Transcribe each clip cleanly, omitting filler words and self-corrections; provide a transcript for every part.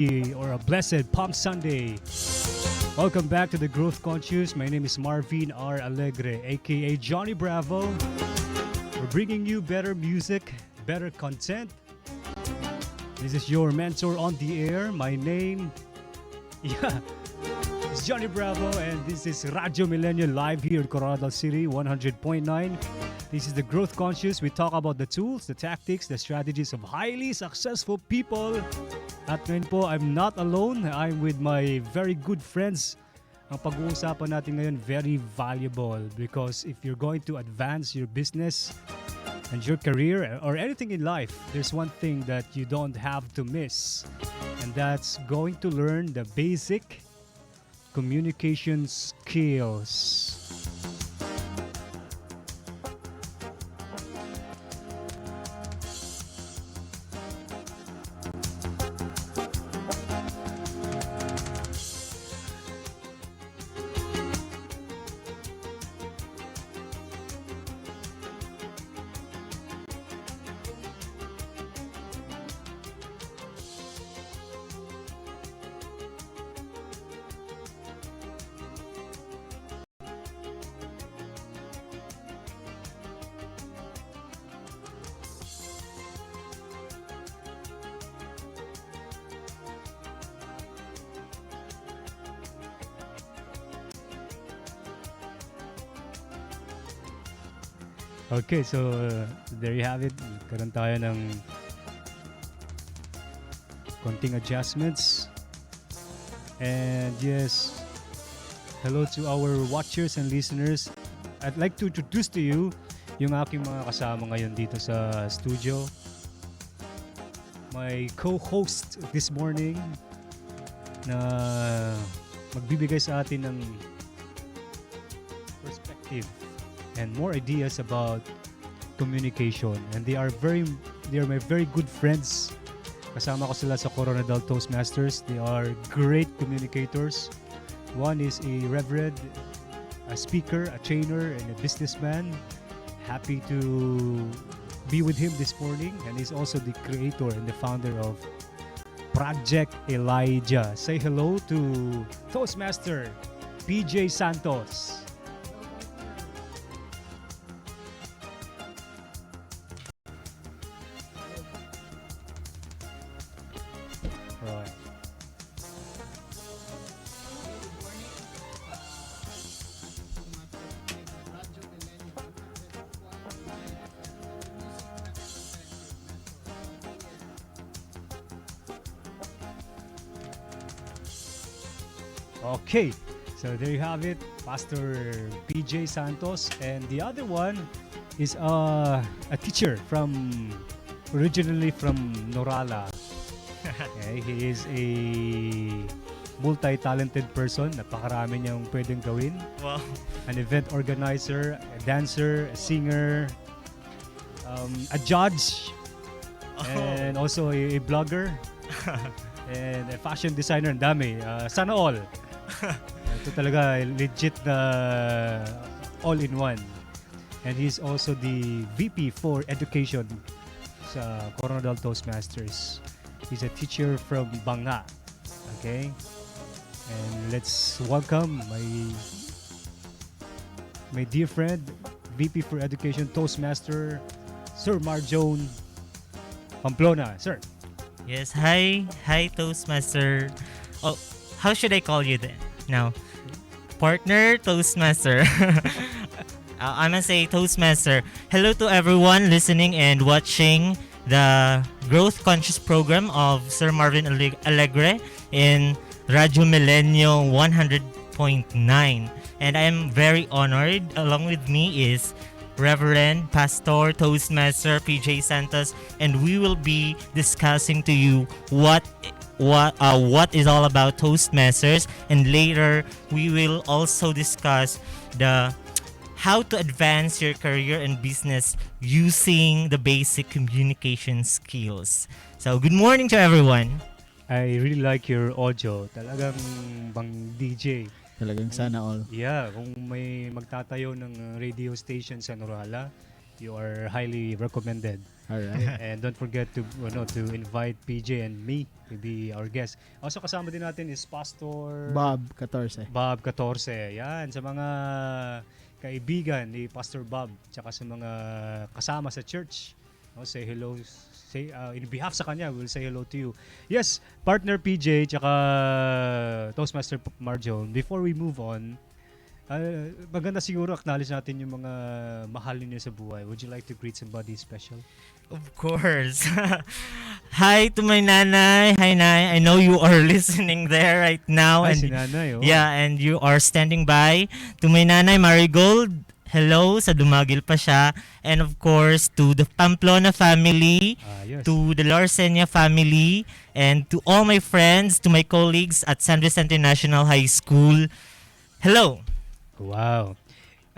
or a blessed Palm Sunday. Welcome back to the Growth Conscious. My name is Marvin R. Alegre, aka Johnny Bravo. We're bringing you better music, better content. This is your mentor on the air. My name, it's Johnny Bravo, and this is Radio Milenio live here in Koronadal City, 100.9. This is the Growth Conscious. We talk about the tools, the tactics, the strategies of highly successful people. At ngayon po, I'm not alone. I'm with my very good friends. Ang pag-uusapan natin ngayon, very valuable because if you're going to advance your business and your career or anything in life, there's one thing that you don't have to miss, and that's going to learn the basic communication skills. Okay, so there you have it. Karoon tayo ng konting adjustments. And yes, hello to our watchers and listeners. I'd like to introduce to you yung aking mga kasama ngayon dito sa studio. My co-host this morning na magbibigay sa atin ng perspective and more ideas about communication, and they are my very good friends. Kasama ko sila sa Koronadal Toastmasters. They are great communicators. One is a reverend, a speaker, a trainer, and a businessman. Happy to be with him this morning, and he's also the creator and the founder of Project Elijah. Say hello to Toastmaster PJ Santos. Okay, so there you have it, Pastor PJ Santos, and the other one is a teacher originally from Norala. Okay, he is a multi-talented person. Napakarami niyang pwedeng gawin. Wow. An event organizer, a dancer, a singer, a judge, and also a blogger, and a fashion designer. Ang dami. Sana all. Ito talaga legit na all-in-one. And he's also the VP for Education sa Koronadal Toastmasters. He's a teacher from Banga. Okay? And let's welcome my dear friend, VP for Education Toastmaster, Sir Marjone Pamplona. Sir. Yes, hi Toastmaster. Oh, how should I call you then? Now, partner Toastmaster. I'm gonna say Toastmaster. Hello to everyone listening and watching the Growth Conscious program of Sir Marvin Alegre in Radio Milenio 100.9. And I am very honored. Along with me is Reverend Pastor Toastmaster PJ Santos, and we will be discussing to you what is all about Toastmasters, and later we will also discuss the how to advance your career and business using the basic communication skills. So good morning to everyone. I really like your audio. Talagang bang DJ. Talagang sana all. Yeah, kung may magtatayo ng radio station sa Norala, you are highly recommended. Alright. And don't forget to invite PJ and me to be our guest. Also kasama din natin is Pastor Bob 14. Bob 14. Yan, sa mga kaibigan ni Pastor Bob, tsaka sa mga kasama sa church. Say hello, in behalf sa kanya, we'll say hello to you. Yes, partner PJ, tsaka Toastmaster Marjon, before we move on, maganda siguro acknowledge natin yung mga mahal niyo sa buhay. Would you like to greet somebody special? Of course. Hi to my nanay. Hi, Nay. I know you are listening there right now. Ay, And si nanay, oh. yeah, and you are standing by. To my nanay, Marigold. Hello, sa Dumagil pa siya. And of course, to the Pamplona family, Yes. to the Larsenia family, and to all my friends, to my colleagues at San Vicente National High School. Hello. Wow.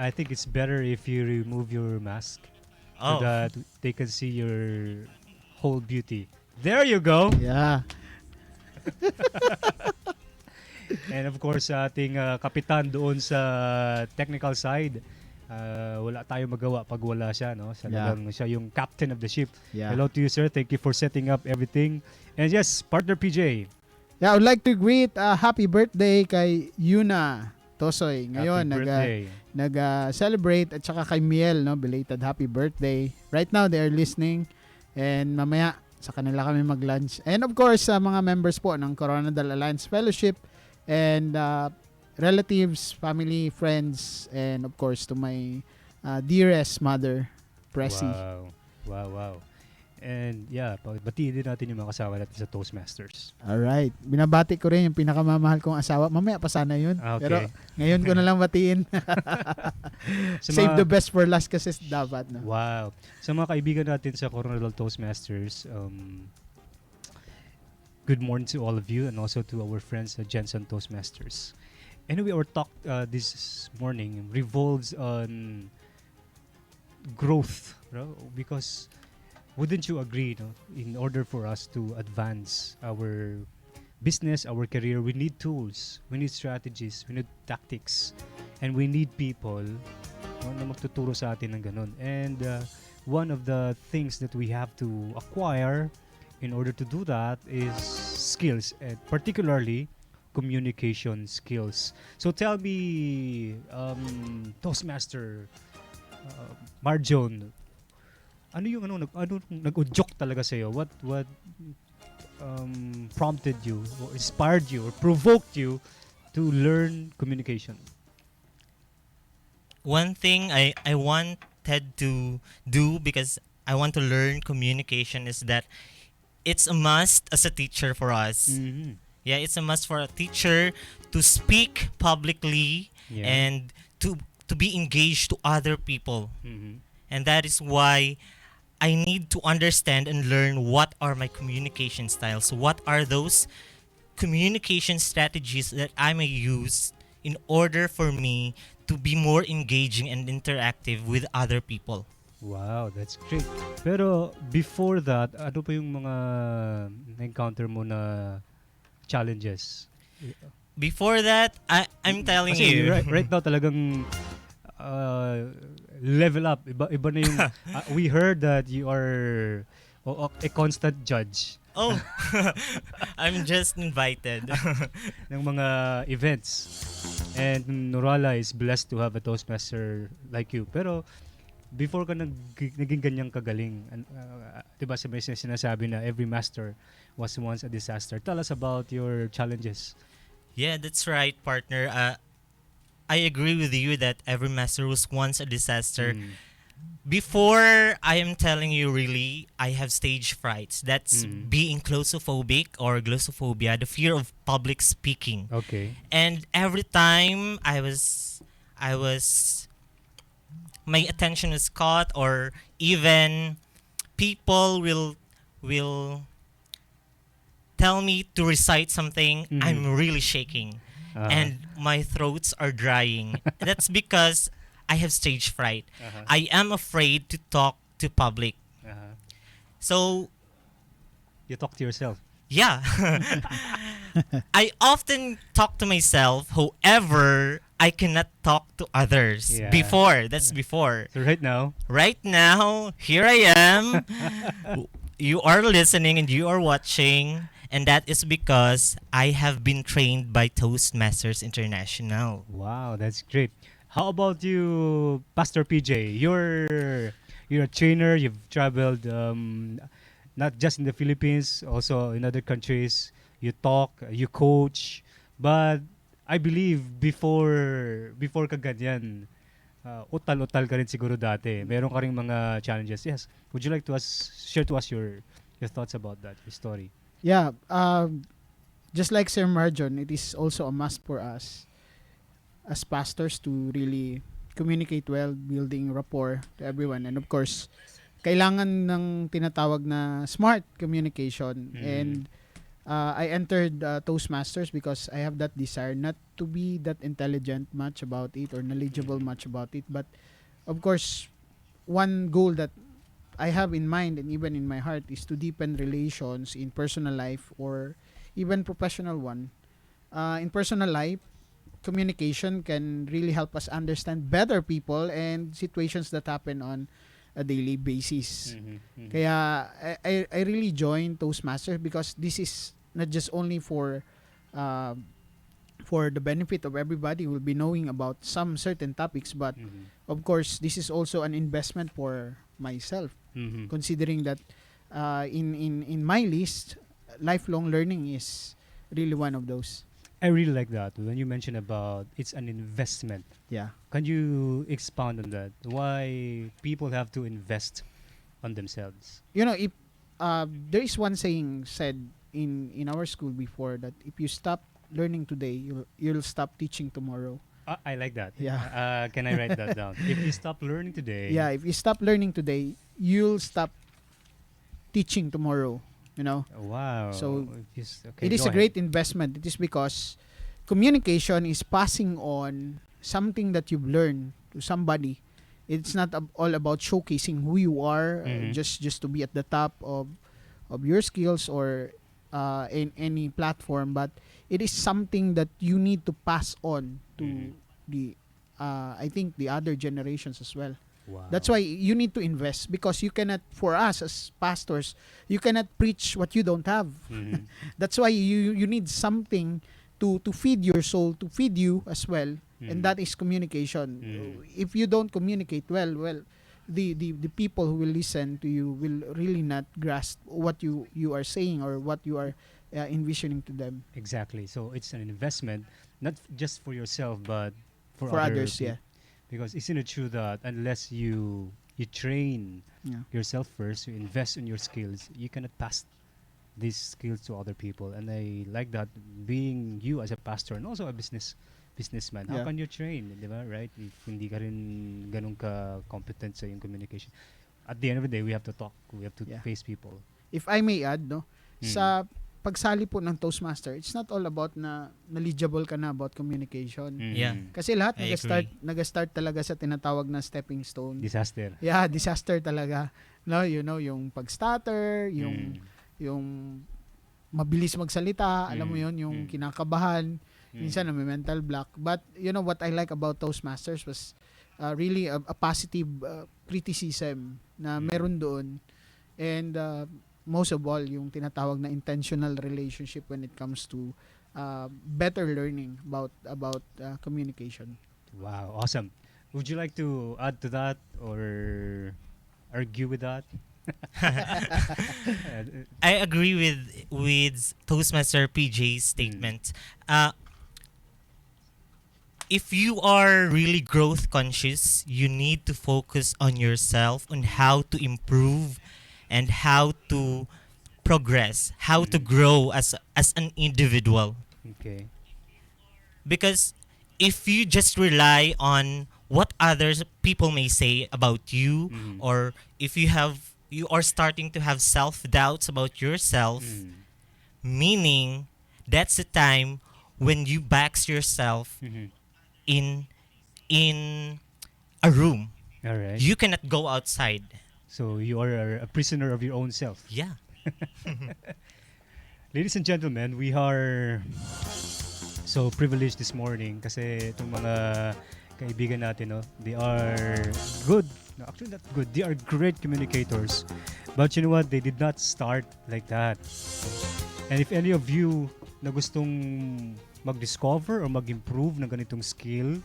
I think it's better if you remove your mask so Oh. that they can see your whole beauty. There you go. Yeah. And of course, sa ating kapitan doon sa technical side, wala tayong magawa pag wala siya, no? Talagang siya yung captain of the ship. Yeah. Hello to you, sir. Thank you for setting up everything. And yes, partner PJ. Yeah, I would like to greet happy birthday kay Yuna Tosoy. Ngayon, Happy birthday. nag-celebrate at saka kay Miel, no? Belated happy birthday. Right now, they are listening. And mamaya, sa kanila kami mag-lunch. And of course, sa mga members po ng Koronadal Alliance Fellowship and relatives, family, friends, and of course, to my dearest mother, Pressy. Wow. And yeah, batiin din natin yung mga kasama natin sa Toastmasters. Alright. Binabati ko rin yung pinakamamahal kong asawa. Mamaya pa sana yun. Okay. Pero ngayon ko na lang batiin. Save the best for last kasi dapat. No? Wow. Sa mga kaibigan natin sa Koronadal Toastmasters, good morning to all of you and also to our friends at Jensen Toastmasters. Anyway, our talk this morning revolves on growth, because wouldn't you agree, no? In order for us to advance our business, our career, we need tools, we need strategies, we need tactics, and we need people na magtuturo sa atin ng ganun. And one of the things that we have to acquire in order to do that is skills, and particularly communication skills. So tell me, Toastmaster Marjon, ano yung nag-udyok talaga sa iyo? What prompted you or inspired you or provoked you to learn communication? One thing I wanted to do because I want to learn communication is that it's a must as a teacher for us. Mm-hmm. Yeah, it's a must for a teacher to speak publicly and to be engaged to other people. Mm-hmm. And that is why I need to understand and learn what are my communication styles. What are those communication strategies that I may use in order for me to be more engaging and interactive with other people. Wow, that's great. Pero before that, ano pa yung mga na-encounter mo na challenges? Before that, I'm telling Kasi you. right now talagang level up. Iba na yung we heard that you are a constant judge Oh, I'm just invited. ng mga events. And Norala is blessed to have a Toastmaster like you. Pero before ka naging ganyang kagaling, diba sa may sinasabi na every master was once a disaster. Tell us about your challenges. Yeah, that's right, partner. I agree with you that every master was once a disaster. Before, I am telling you really, I have stage frights. That's being claustrophobic or glossophobia, the fear of public speaking. Okay. And every time I was my attention was caught, or even people will tell me to recite something, I'm really shaking. And my throats are drying. That's because I have stage fright. I am afraid to talk to public. So, You talk to yourself. yeah. I often talk to myself. However, I cannot talk to others. Yeah. Before, that's before. So right now, Right now, here I am. You are listening and you are watching, and that is because I have been trained by Toastmasters International. wow, that's great. How about you, Pastor PJ? You're a trainer. You've traveled not just in the Philippines, also in other countries. You talk, you coach, but I believe before ka ganyan, utal-utal ka rin siguro dati. Meron ka ring mga challenges. Yes. Would you like to share to us your thoughts about that, your story? Yeah, just like Sir Marjon, it is also a must for us as pastors to really communicate well, building rapport to everyone. And of course, kailangan ng tinatawag na smart communication. And I entered Toastmasters because I have that desire not to be that intelligent much about it or knowledgeable much about it. But of course, one goal that I have in mind and even in my heart is to deepen relations in personal life or even professional one. In personal life, communication can really help us understand better people and situations that happen on a daily basis. Kaya I really joined Toastmasters because this is not just only uh, for the benefit of everybody who will be knowing about some certain topics, but of course this is also an investment for myself, considering that in my list, lifelong learning is really one of those. I really like that when you mentioned about it's an investment. Yeah. Can you expound on that? Why people have to invest on themselves? You know, if there is one saying said in our school before that if you stop learning today, you'll stop teaching tomorrow. I like that. Yeah. Can I write that down? If you stop learning today. Yeah, if you stop learning today, you'll stop teaching tomorrow. You know. Wow. So okay, it is go a great ahead. investment. It is because communication is passing on something that you've learned to somebody. It's not all about showcasing who you are, just to be at the top of your skills or in any platform, but it is something that you need to pass on to the I think the other generations as well. Wow. That's why you need to invest because you cannot, for us as pastors, you cannot preach what you don't have. That's why you need something to feed your soul, to feed you as well, and that is communication. If you don't communicate well, the people who will listen to you will really not grasp what you are saying or what you are envisioning to them. Exactly. So it's an investment, not just for yourself, but for For other others, yeah. Because isn't it true that unless you train Yeah. yourself first, you invest in your skills, you cannot pass these skills to other people. And I like that being you as a pastor and also a businessman. How Yeah. can you train, di ba? Right? If hindi ka rin ganun ka competent sa yung communication. At the end of the day, we have to talk. We have to Yeah. face people. If I may add, no, sa pagsali po ng Toastmaster, it's not all about na knowledgeable ka na about communication. Yeah. Kasi lahat I nag-start talaga sa tinatawag na stepping stone. Disaster. Yeah, disaster talaga. No, you know, yung pag-stutter, yung mabilis magsalita, alam mo yon, yung kinakabahan, minsan na may mental block. But you know what I like about Toastmasters was really a positive criticism na meron doon. And most of all, yung tinatawag na intentional relationship when it comes to better learning about communication. Wow, awesome. Would you like to add to that or argue with that? I agree with Toastmaster PJ's statement. If you are really growth conscious, you need to focus on yourself, on how to improve and how to progress, how to grow as an individual. Okay. Because if you just rely on what others people may say about you, or if you are starting to have self-doubts about yourself, meaning that's the time when you box yourself in a room. All right. You cannot go outside. So you are a prisoner of your own self. Yeah. Ladies and gentlemen, we are so privileged this morning kasi itong mga kaibigan natin, no, they are good. No, actually not good. They are great communicators. But you know what? They did not start like that. And if any of you na gustong mag-discover or mag-improve ng ganitong skill,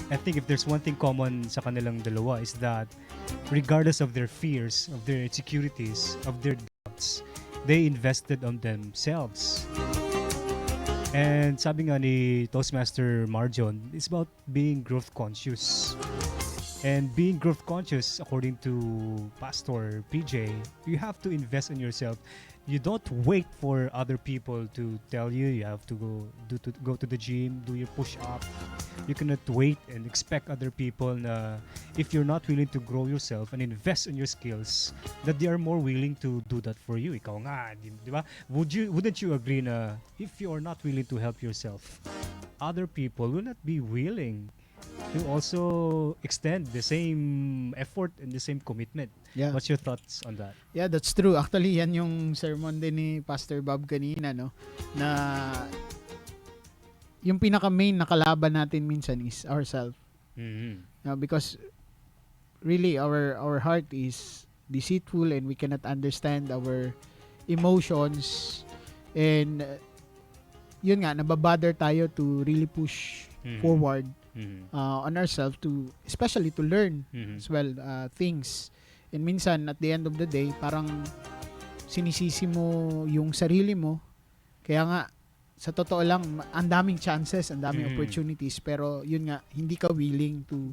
I think if there's one thing common sa kanilang dalawa is that regardless of their fears, of their insecurities, of their doubts, they invested on themselves. And sabi nga ni Toastmaster Marjon, it's about being growth conscious. And being growth conscious, according to Pastor PJ, you have to invest in yourself. You don't wait for other people to tell you you have to go to the gym, do your push-up. You cannot wait and expect other people na if you're not willing to grow yourself and invest in your skills, that they are more willing to do that for you. Ikaw nga, di ba? Wouldn't you agree na if you are not willing to help yourself, other people will not be willing to also extend the same effort and the same commitment. Yeah. What's your thoughts on that? Yeah, that's true. Actually, yan yung sermon din ni Pastor Bob kanina, no? Na yung pinaka-main na kalaban natin minsan is ourselves. Because really, our heart is deceitful and we cannot understand our emotions. And yun nga, nababother tayo to really push forward on ourselves, to especially to learn as well things. And minsan at the end of the day parang sinisisi mo yung sarili mo, kaya nga sa totoo lang ang daming chances, ang daming opportunities, pero yun nga hindi ka willing to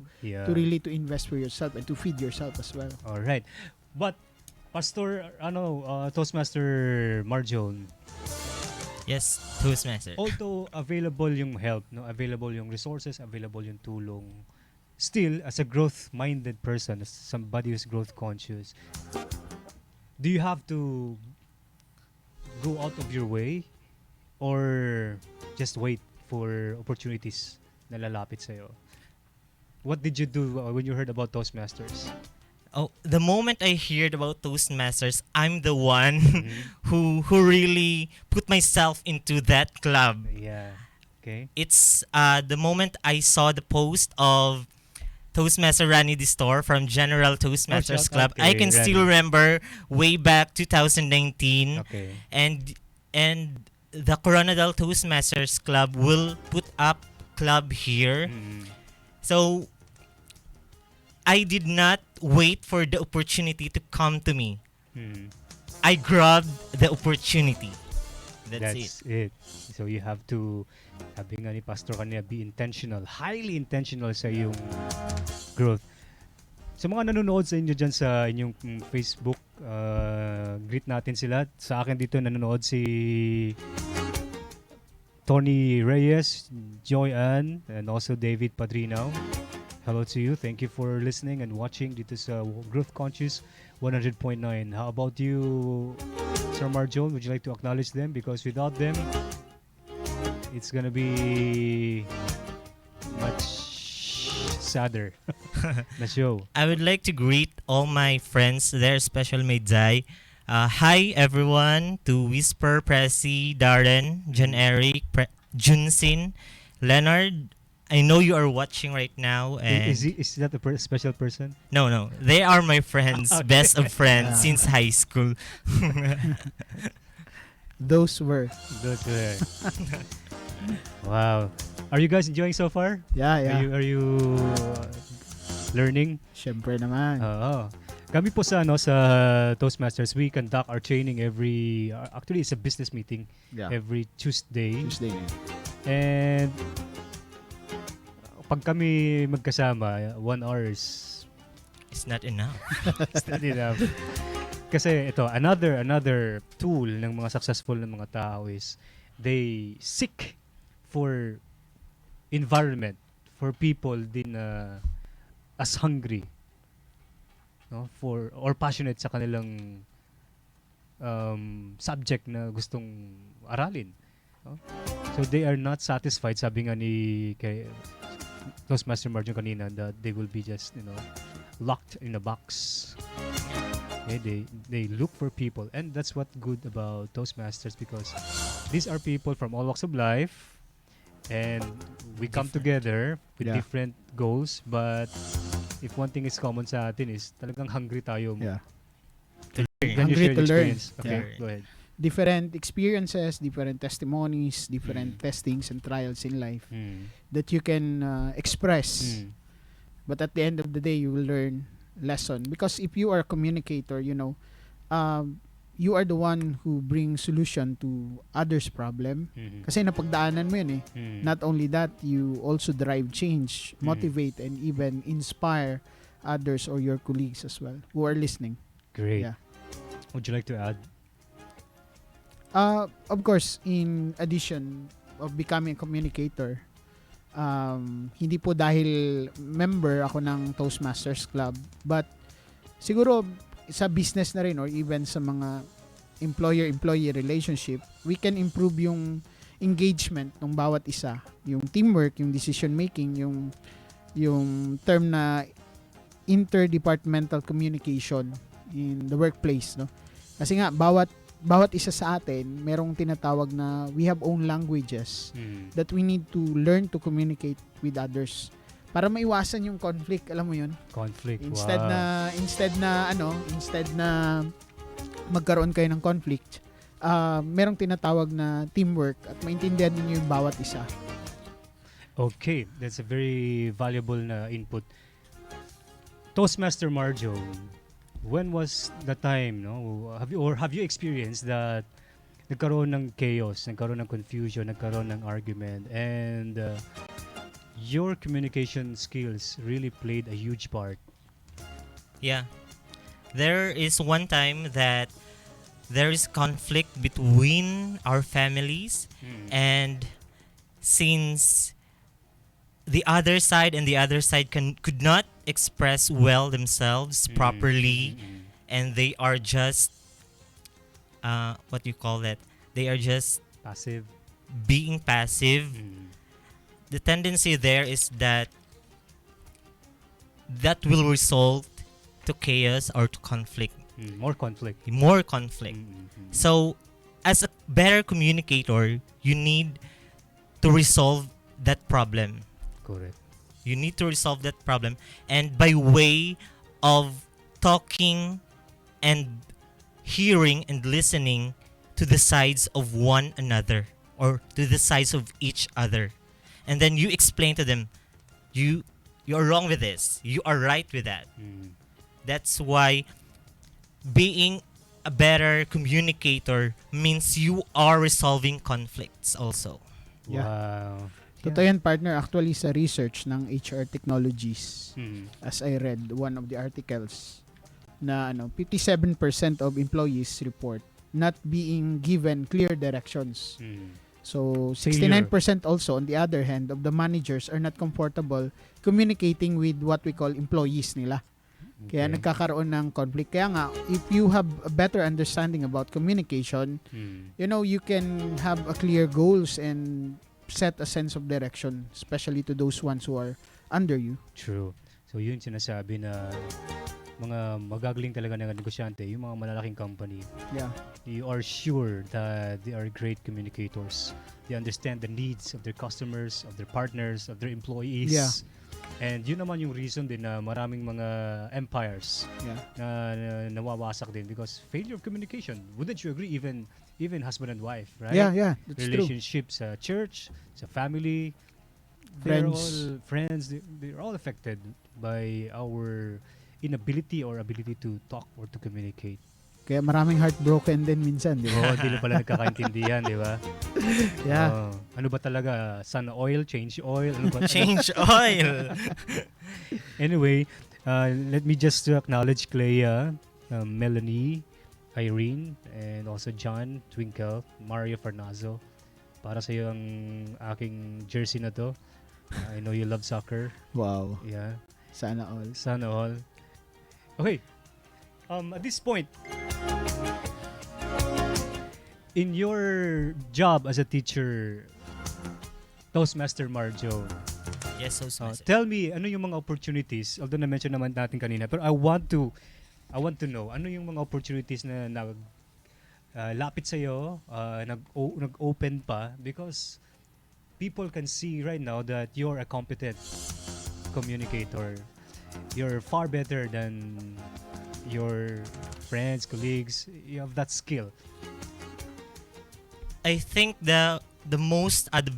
really to invest for yourself and to feed yourself as well. All right, but Pastor Toastmaster Marjon, Yes, Toastmaster. although available yung help, no, available yung resources, available yung tulong, still as a growth-minded person, as somebody who's growth conscious, do you have to go out of your way or just wait for opportunities na lalapit sa'yo? What did you do when you heard about Toastmasters? Oh, the moment I heard about Toastmasters, I'm the one who really put myself into that club. Yeah. Okay. It's the moment I saw the post of Toastmaster Rani Distor from General Toastmasters shout Club. out kay I can Rani. still remember way back 2019, Okay. and the Koronadal Toastmasters Club will put up club here. So I did not wait for the opportunity to come to me. I grabbed the opportunity. That's it. So you have to, sabi nga ni Pastor kanina, be intentional, highly intentional sa iyong growth. Sa mga nanonood sa inyo dyan sa inyong Facebook, greet natin sila. Sa akin dito nanonood si Tony Reyes, Joy Ann, and also David Padrinaw. Hello to you. Thank you for listening and watching dito sa Growth Conscious 100.9. How about you, Sir Marjon? Would you like to acknowledge them? Because without them, it's gonna be much sadder na show. I would like to greet all my friends there, especially my Jai. Hi everyone to Whisper, Pressy, Darren, John Eric, Junsin, Leonard. I know you are watching right now. And Is that a special person? No. They are my friends, Okay. best of friends since high school. Those were. Wow. Are you guys enjoying so far? Yeah. Are you learning? Syempre naman. Oo. Kami po sa Toastmasters, we conduct our training every actually it's a business meeting every Tuesday. Tuesday. And pag kami magkasama, 1 hour is It's not enough. it's not enough. Kasi ito, another tool ng mga successful na mga tao is they seek for environment, for people din na as hungry, no, for or passionate sa kanilang subject na gustong aralin, no? So they are not satisfied, sabi nga ni kay Toastmaster Marjon kanina, that they will be just, locked in a box. Okay, they look for people, and that's what good about Toastmasters, because these are people from all walks of life, And we come together with Yeah. different goals, but if one thing is common sa atin is talagang hungry tayo. Yeah. To learn. Can you Hungry share to the learn. experience? Okay, Yeah. go ahead. Different experiences, different testimonies, different Mm. testings and trials in life Mm. that you can express. Mm. But at the end of the day, you will learn lesson. Because if you are a communicator, you are the one who brings solution to others' problem. Mhm. Kasi napagdaanan mo yun eh. Mm. Not only that, you also drive change, motivate, and even inspire others or your colleagues as well who are listening. Great. Yeah. Would you like to add? Of course, in addition of becoming a communicator, hindi po dahil member ako ng Toastmasters Club, but siguro sa business na rin or even sa mga employer-employee relationship, we can improve yung engagement ng bawat isa, yung teamwork, yung decision making, yung term na interdepartmental communication in the workplace, no? Kasi nga bawat isa sa atin merong tinatawag na we have own languages Mm. that we need to learn to communicate with others para maiwasan yung conflict, alam mo yun? Conflict. Instead Wow. na magkaroon kayo ng conflict, merong tinatawag na teamwork at maintindihan niyo yung bawat isa. Okay, that's a very valuable na input. Toastmaster Marjo, when was the time, no? Have you experienced that nagkaroon ng chaos, nagkaroon ng confusion, nagkaroon ng argument, and your communication skills really played a huge part? Yeah. There is one time that there is conflict between our families, and since the other side and the other side could not express well themselves properly, and they are just what do you call that? They are just Passive. being passive. The tendency there is that will result to chaos or to conflict, More conflict. more conflict. So, as a better communicator, you need to resolve that problem. Correct. You need to resolve that problem, and by way of talking and hearing and listening to the sides of one another or to the sides of each other, and then you explain to them, you're wrong with this, you are right with that. That's why being a better communicator means you are resolving conflicts also. Yeah. Wow. Totoo yan, partner. Actually, sa research ng HR Technologies, Mm. as I read one of the articles, na 57% of employees report not being given clear directions. So, 69% also, on the other hand, of the managers are not comfortable communicating with what we call employees nila. Kaya Okay. nagkakaroon ng conflict. Kaya nga, if you have a better understanding about communication, you can have a clear goals and set a sense of direction, especially to those ones who are under you. True. So yun sinasabi na mga magagaling talaga ng negosyante, yung mga malalaking company, Yeah. you are sure that they are great communicators. They understand the needs of their customers, of their partners, of their employees. Yeah. And yun naman yung reason din na maraming mga empires Yeah. na nawawasak din because failure of communication. Wouldn't you agree? Even husband and wife, right? Yeah, that's true. Relationships sa church, sa family, they're Friends. all friends. They're all affected by our inability or ability to talk or to communicate. Kaya maraming heartbroken din minsan, di ba? Oo, di na pala nagkakaintindihan, di ba? Yeah. Ano ba talaga? Sun oil, change oil? Ano ba talaga? Change oil. Anyway, let me just acknowledge Clea, Melanie, Irene, and also John, Twinkle, Mario Farnazo. Para sa iyo ang aking jersey na to. I know you love soccer. Wow. Yeah. Sana all. Sana all. Okay. At this point, in your job as a teacher, Toastmaster Marjo, Yes, so tell me, ano yung mga opportunities, although na-mention naman natin kanina, pero I want to know, ano yung mga opportunities na lapit sa'yo, nag-open pa, because people can see right now that you're a competent communicator. You're far better than your friends, colleagues. You have that skill. I think the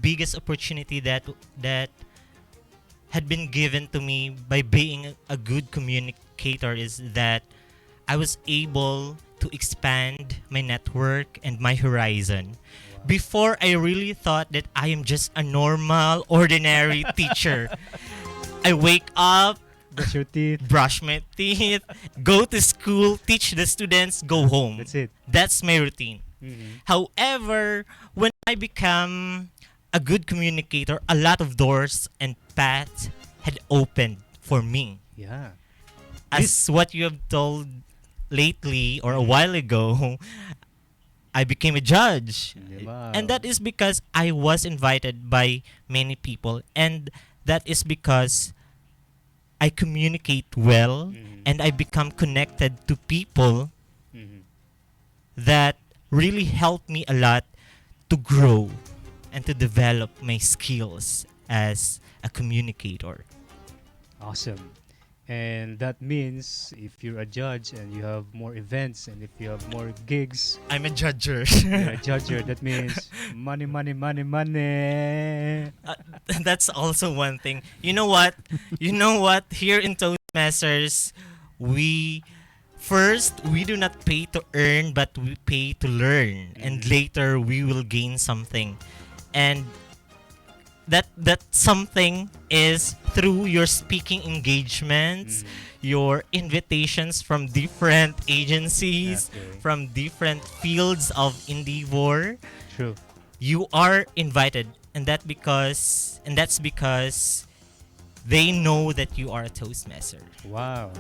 biggest opportunity that had been given to me by being a good communicator is that I was able to expand my network and my horizon. Before, I really thought that I am just a normal, ordinary teacher. I wake up, Brush your teeth. brush my teeth, go to school, teach the students, go home. That's it. That's my routine. Mhm. However, when I become a good communicator, a lot of doors and paths had opened for me. Yeah. As what you have told lately or a while ago, I became a judge. Diba? And that is because I was invited by many people. And that is because I communicate well Mhm. and I become connected to people Mhm. that really helped me a lot to grow and to develop my skills as a communicator. Awesome. And that means if you're a judge and you have more events and if you have more gigs, I'm a judger. you're a judger. That means money, money, money, money. That's also one thing. You know what? You know what? Here in Toastmasters, we we do not pay to earn, but we pay to learn, and Mhm. later we will gain something. And that something is through your speaking engagements, Mhm. your invitations from different agencies, Okay. from different fields of endeavor. True. You are invited, and that's because they know that you are a Toastmaster. Wow.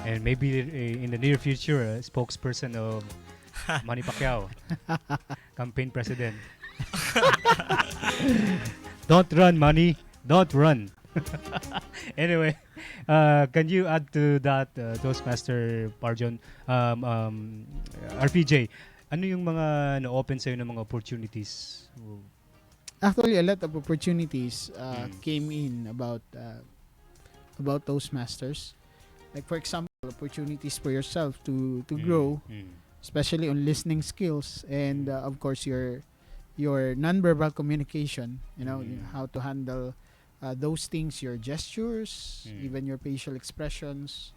And maybe in the near future, a spokesperson of Manny Pacquiao, campaign president. Don't run, Manny. Don't run. Anyway, can you add to that, Toastmaster Parjon, RPJ? Ano yung mga na-open sa'yo ng mga opportunities? Actually, a lot of opportunities Mm. came in about Toastmasters. Like for example, opportunities for yourself to grow, especially on listening skills and of course your nonverbal communication. You know how to handle those things, your gestures, even your facial expressions,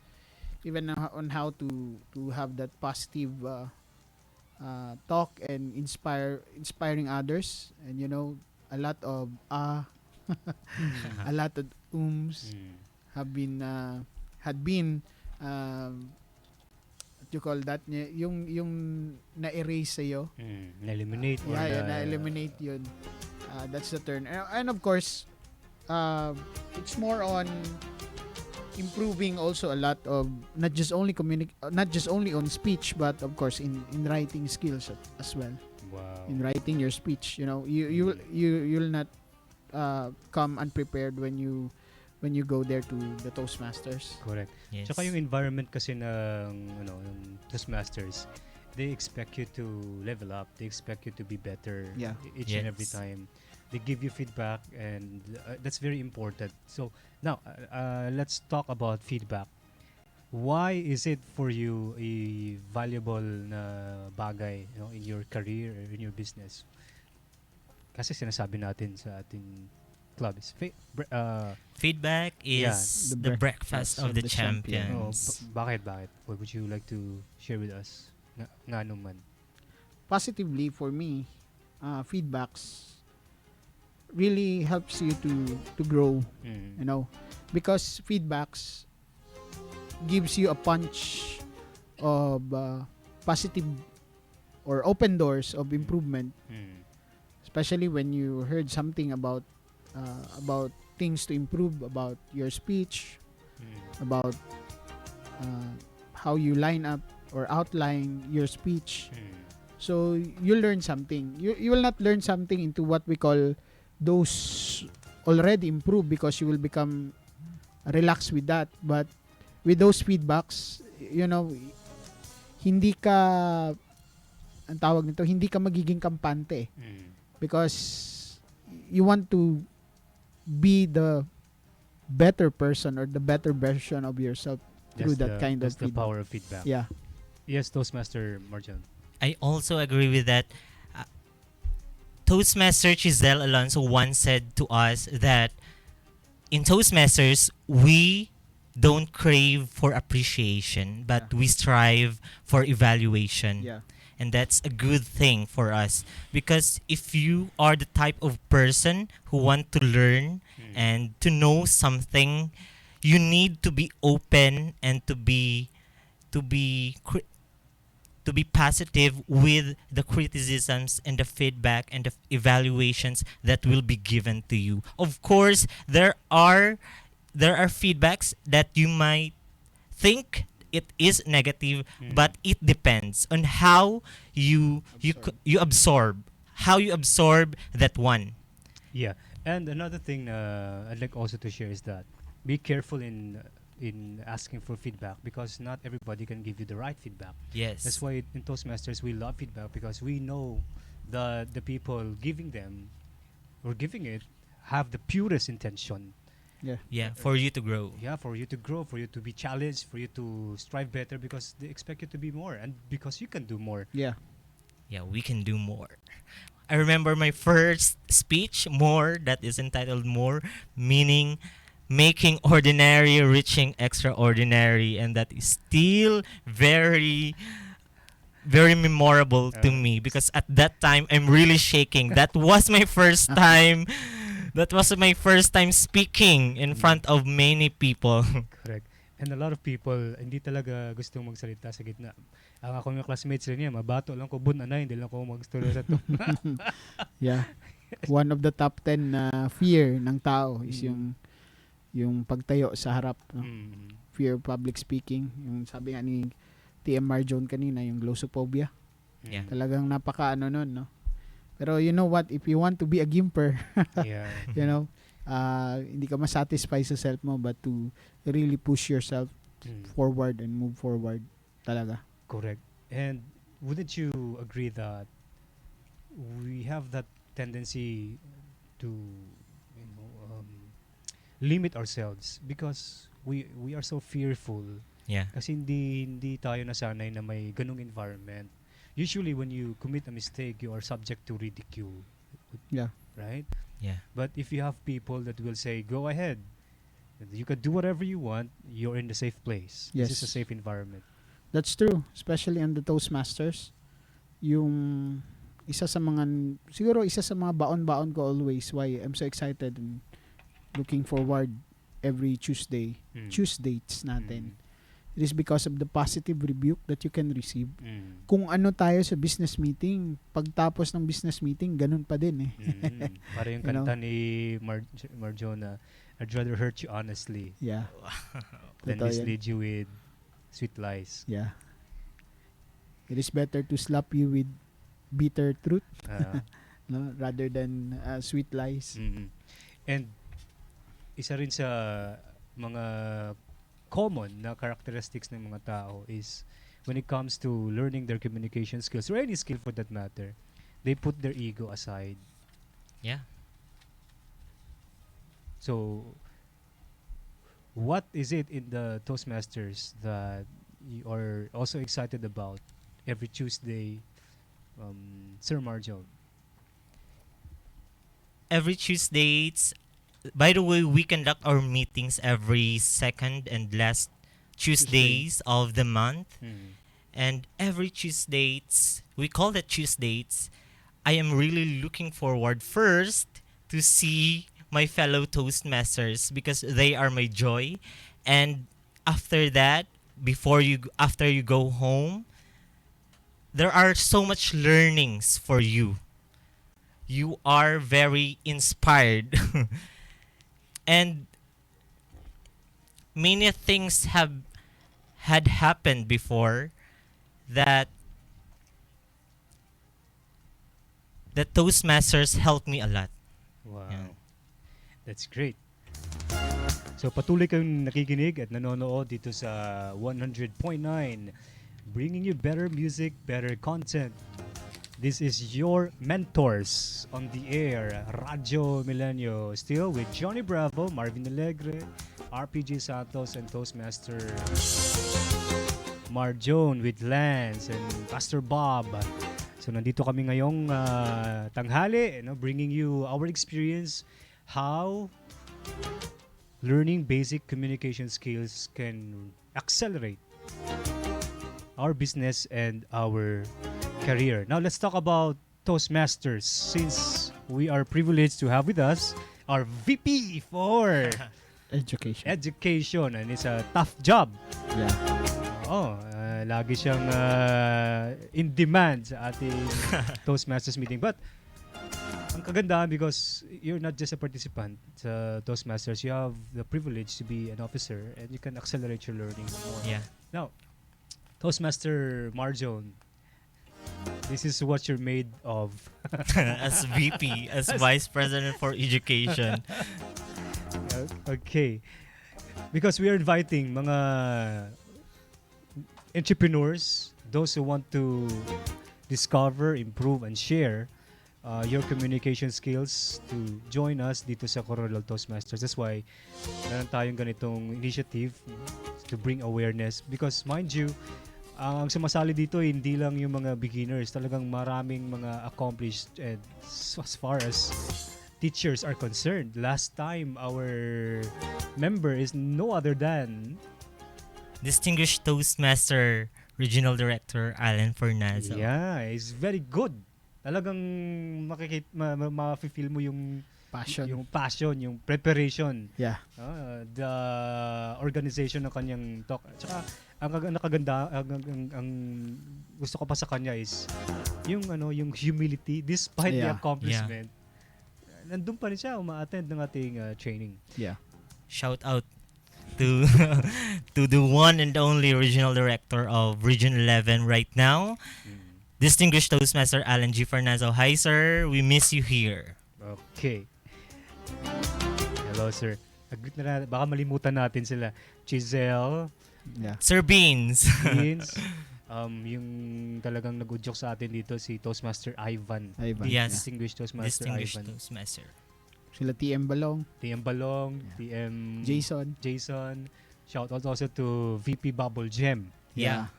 even on how to have that positive talk and inspiring others, and a lot of a lot of have been had been what you call that, yung na-erase sa'yo. Na-eliminate. or Na-eliminate yun. That's the term. And of course, it's more on improving also a lot of not just only on speech, but of course in writing skills as well. Wow. In writing your speech, you'll not come unprepared when you go there to the Toastmasters. Correct. Yes. Tsaka yung environment kasi ng Toastmasters, they expect you to level up. They expect you to be better each and every Yes. time. They give you feedback, and that's very important. So now, let's talk about feedback. Why is it for you a valuable na bagay, in your career or in your business? Kasi sinasabi natin sa ating club is Feedback Yeah, is the the breakfast of the champions. bakit? What would you like to share with us? Nga naman. Positively for me, feedbacks really helps you to grow, because feedbacks gives you a punch of positive or open doors of improvement, especially when you heard something about things to improve about your speech, about how you line up or outline your speech. So you learn something. You will not learn something into what we call those already improved, because you will become relaxed with that. But with those feedbacks, hindi ka, ang tawag nito, hindi ka magiging kampante, because you want to be the better person or the better version of yourself through that kind of that's the feedback. power of feedback. Yeah. Yes, Toastmaster Marjan. I also agree with that. Uh, Toastmaster Giselle Alonso once said to us that in Toastmasters, we don't crave for appreciation, but Yeah. we strive for evaluation. Yeah. And that's a good thing for us. Because if you are the type of person who want to learn and to know something, you need to be open and to be cri- to be positive with the criticisms and the feedback and the evaluations that will be given to you. Of course, there are feedbacks that you might think it is negative, but it depends on how you absorb how you absorb that one. Yeah, and another thing I'd like also to share is that be careful in asking for feedback because not everybody can give you the right feedback. That's Yes. why in Toastmasters we love feedback because we know the people giving them or giving it have the purest intention. Yeah. Yeah, for you to grow. Yeah, for you to grow, for you to be challenged, for you to strive better because they expect you to be more and because you can do more. Yeah. Yeah, we can do more. I remember my first speech, more, that is entitled More, meaning making ordinary reaching extraordinary, and that is still very very memorable to Uh, me because at that time I'm really shaking. That was my first time. That was my first time speaking in front of many people. Correct. And a lot of people, hindi talaga gustong magsalita sa gitna. Ang ako mga classmates rin niya, mabato lang ko, bun anay, hindi lang ko mag-story sa to. Yeah. One of the top 10 na fear ng tao is yung pagtayo sa harap, no? Mm. Fear of public speaking. Yung sabi nga ni TM Marjon kanina, yung glossophobia. Yeah. Talagang napaka ano nun, no? Pero you know what, if you want to be a gimper, Yeah. you know, hindi ka masatisfy sa self mo but to really push yourself Mm. forward and move forward talaga. Correct. And wouldn't you agree that we have that tendency to, limit ourselves because we are so fearful Yeah. kasi hindi tayo nasanay na may ganung environment. Usually when you commit a mistake, you are subject to ridicule. Yeah. Right? Yeah. But if you have people that will say, go ahead, you can do whatever you want, you're in the safe place. Yes. This is a safe environment. That's true, especially on the Toastmasters. Yung siguro isa sa mga baon-baon ko always why I'm so excited and looking forward every Tuesday. Tuesdays natin. It is because of the positive rebuke that you can receive. Kung ano tayo sa business meeting, pagtapos ng business meeting, ganun pa din eh. Para yung You know? kanta ni Marjona, I'd rather hurt you honestly Yeah. than Totoo yan. mislead you with sweet lies. Yeah. It is better to slap you with bitter truth, no, rather than sweet lies. And isa rin sa mga common na characteristics ng mga tao is when it comes to learning their communication skills or any skill for that matter, they put their ego aside. Yeah. So, what is it in the Toastmasters that you are also excited about every Tuesday, Sir Marjo? Every Tuesdays, by the way, we conduct our meetings every second and last Tuesdays of the month. And every Tuesdays, we call that Tuesdays, I am really looking forward first to see my fellow Toastmasters because they are my joy. And after that, after you go home, there are so much learnings for you. You are very inspired. And many things had happened before that Toastmasters helped me a lot. Wow. Yeah. That's great. So patuloy kayong nakikinig at nanonood dito sa 100.9, bringing you better music, better content. This is your mentors on the air, Radyo Milenio. Still with Johnny Bravo, Marvin Alegre, RPG Santos, and Toastmaster Marjon with Lance and Pastor Bob. So nandito kami ngayong tanghali, bringing you our experience how learning basic communication skills can accelerate our business and our career. Now let's talk about Toastmasters, since we are privileged to have with us our VP for education, and it's a tough job. Lagi siyang in demand sa ating Toastmasters meeting. But ang kagandahan, because you're not just a participant sa Toastmasters, you have the privilege to be an officer and you can accelerate your learning more. Yeah. Now, Toastmaster Marjon, this is what you're made of. As VP, as Vice President for Education. Okay. Because we are inviting mga entrepreneurs, those who want to discover, improve, and share your communication skills to join us dito sa Koronadal Toastmasters. That's why meron tayong ganitong initiative to bring awareness. Because mind you, ang sumasali dito hindi lang yung mga beginners, talagang maraming mga accomplished, and as far as teachers are concerned. Last time our member is no other than Distinguished Toastmaster Regional Director Alan Fornazo. Yeah, he's very good. Talagang ma-feel mo yung passion, yung preparation. Yeah. The organization ng kanyang talk. Tsaka ang nakaganda, ang gusto ko pa sa kanya is yung humility despite the accomplishment. Nandun pa rin siya uma-attend ng ating training. Yeah. Shout out to to the one and only Regional Director of Region 11 right now. Distinguished Toastmaster Alan G. Fornazo. Hi, sir. We miss you here. Okay. Hello, sir. Agreed na baka malimutan natin sila. Giselle. Yeah. Sir Beans. Yung talagang nag-udyok sa atin dito si Toastmaster Ivan. Yes. Distinguished Toastmaster Distinguished Ivan. Toastmaster. Sila TM Balong. TM Jason. Shout out also to VP Bubble Gem. Yeah.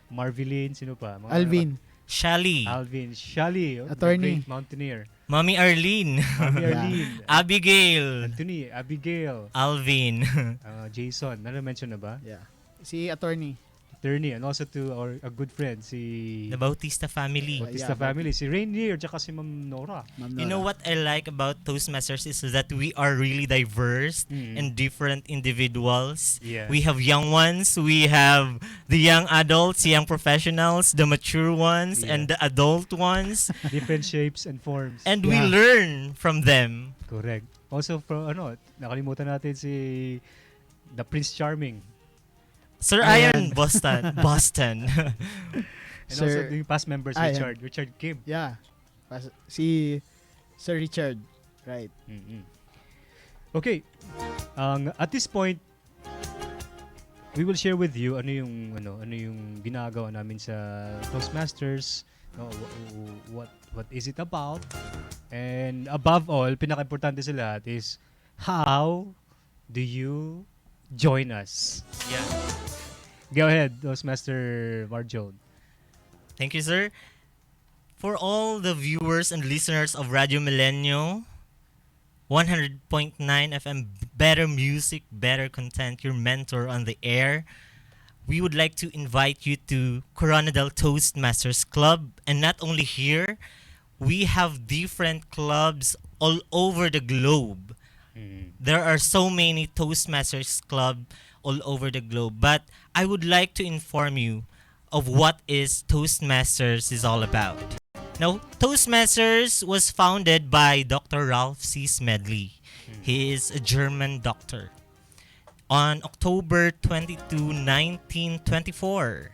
Marvelyn, sino pa? Alvin. Shally. Shally. Attorney. The great mountaineer. Mommy Arlene. Arlene. Abigail. Anthony, Abigail. Alvin. Jason. Mention na ba? Yeah. Si attorney. And also to a good friend, si The Bautista family. family, si Rainier, tsaka si Ma'am Nora. You know what I like about Toastmasters is that we are really diverse and different individuals. Yeah. We have young ones, we have the young adults, young professionals, the mature ones, and the adult ones. Different shapes and forms. And we learn from them. Correct. Also, nakalimutan natin si the Prince Charming. Sir Iron Boston. And also the past members, Richard Kim. Yeah. Si Sir Richard. Right. Okay. At this point, we will share with you ano yung ginagawa namin sa Toastmasters, what is it about, and above all, pinaka-importante sa lahat is how do you join us? Yeah. Go ahead, Toastmaster Marjon. Thank you, sir. For all the viewers and listeners of Radio Milenio, 100.9 FM, better music, better content, your mentor on the air, we would like to invite you to Koronadal Toastmasters Club. And not only here, we have different clubs all over the globe. There are so many Toastmasters Club all over the globe. But I would like to inform you of what is Toastmasters is all about. Now, Toastmasters was founded by Dr. Ralph C. Smedley. He is a German doctor. On October 22, 1924,